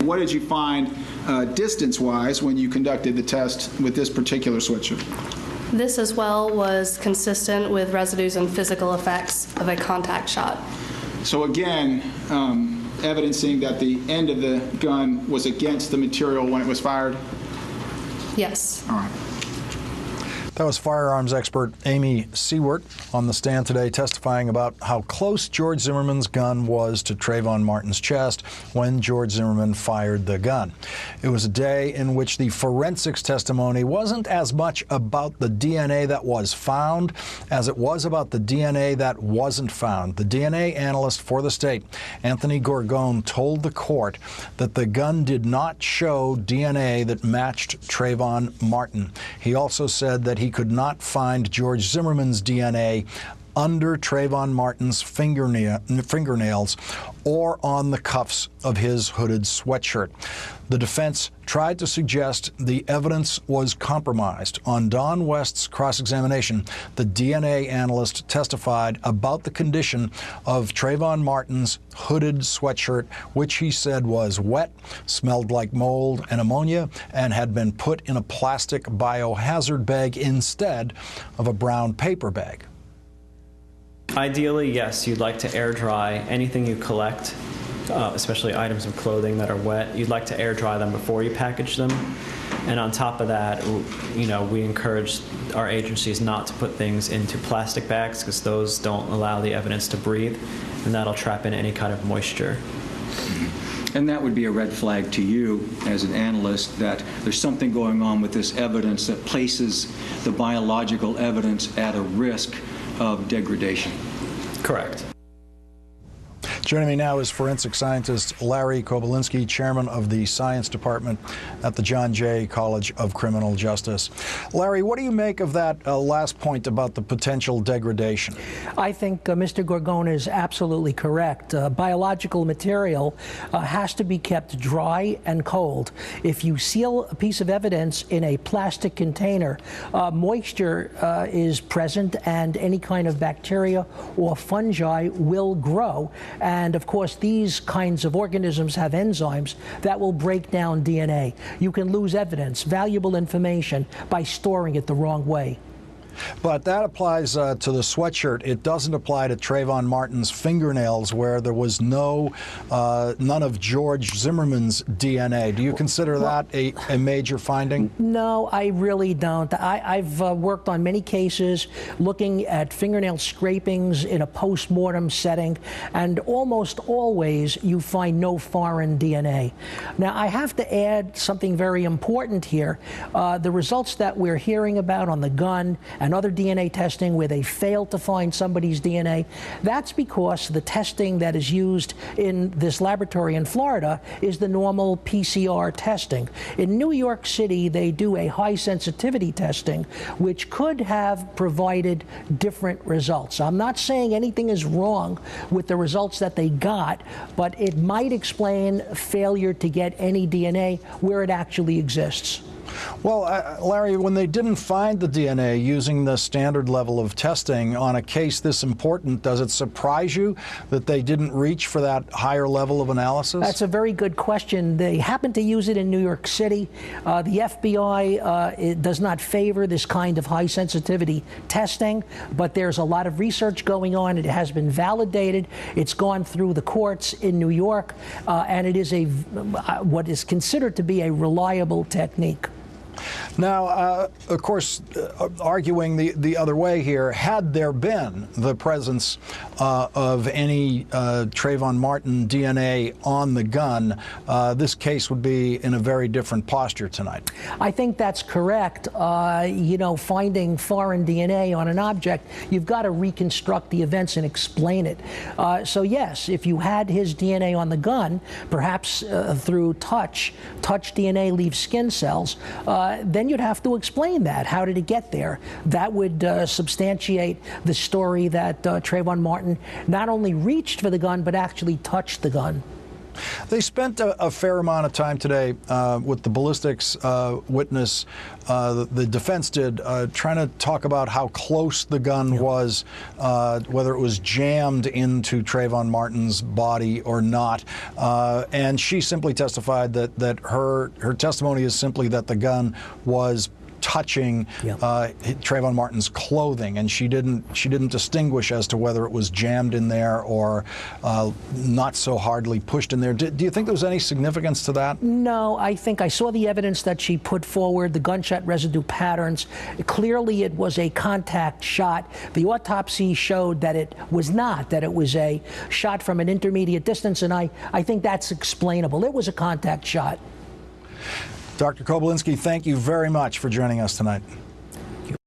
What did you find distance-wise when you conducted the test with this particular sweatshirt? This as well was consistent with residues and physical effects of a contact shot. So again, evidencing that the end of the gun was against the material when it was fired? Yes. All right. That was firearms expert Amy Seward on the stand today, testifying about how close George Zimmerman's gun was to Trayvon Martin's chest when George Zimmerman fired the gun. It was a day in which the forensics testimony wasn't as much about the DNA that was found as it was about the DNA that wasn't found. The DNA analyst for the state, Anthony Gorgone, told the court that the gun did not show DNA that matched Trayvon Martin. He also said that he could not find George Zimmerman's DNA under Trayvon Martin's fingernails or on the cuffs of his hooded sweatshirt. The defense tried to suggest the evidence was compromised. On Don West's cross-examination, the DNA analyst testified about the condition of Trayvon Martin's hooded sweatshirt, which he said was wet, smelled like mold and ammonia, and had been put in a plastic biohazard bag instead of a brown paper bag. Ideally, yes, you'd like to air dry anything you collect, especially items of clothing that are wet. You'd like to air dry them before you package them. And on top of that, we encourage our agencies not to put things into plastic bags because those don't allow the evidence to breathe, and that'll trap in any kind of moisture. And that would be a red flag to you as an analyst that there's something going on with this evidence that places the biological evidence at a risk of degradation. Correct. Joining me now is forensic scientist Larry Kobolinski, chairman of the science department at the John Jay College of Criminal Justice. Larry, what do you make of that last point about the potential degradation? I think Mr. Gorgone is absolutely correct. Biological material has to be kept dry and cold. If you seal a piece of evidence in a plastic container, moisture is present and any kind of bacteria or fungi will grow. And of course, these kinds of organisms have enzymes that will break down DNA. You can lose evidence, valuable information, by storing it the wrong way. But that applies to the sweatshirt. It doesn't apply to Trayvon Martin's fingernails, where there was none of George Zimmerman's DNA. Do you consider that a major finding? No, I really don't. I've worked on many cases looking at fingernail scrapings in a post-mortem setting, and almost always you find no foreign DNA. Now, I have to add something very important here. The results that we're hearing about on the gun and other DNA testing where they fail to find somebody's DNA, that's because the testing that is used in this laboratory in Florida is the normal PCR testing. In New York City, they do a high sensitivity testing, which could have provided different results. I'm not saying anything is wrong with the results that they got, but it might explain failure to get any DNA where it actually exists. Well, Larry, when they didn't find the DNA using the standard level of testing on a case this important, does it surprise you that they didn't reach for that higher level of analysis? That's a very good question. They happen to use it in New York City. The FBI it does not favor this kind of high sensitivity testing, but there's a lot of research going on. It has been validated. It's gone through the courts in New York, and it is what is considered to be a reliable technique. Now, of course, arguing the other way here, had there been the presence of any Trayvon Martin DNA on the gun, this case would be in a very different posture tonight. I think that's correct. Finding foreign DNA on an object, you've got to reconstruct the events and explain it. So yes, if you had his DNA on the gun, perhaps through touch DNA leaves skin cells, then you'd have to explain that. How did it get there? That would substantiate the story that Trayvon Martin not only reached for the gun, but actually touched the gun. They spent a fair amount of time today with the ballistics witness, the defense did, trying to talk about how close the gun was, whether it was jammed into Trayvon Martin's body or not. And she simply testified that her testimony is simply that the gun was touching Trayvon Martin's clothing, and she didn't distinguish as to whether it was jammed in there or not so hardly pushed in there. Do you think there was any significance to that? No, I think I saw the evidence that she put forward, the gunshot residue patterns. Clearly it was a contact shot. The autopsy showed that it was not, that it was a shot from an intermediate distance, and I think that's explainable. It was a contact shot. Dr. Koblinski, thank you very much for joining us tonight.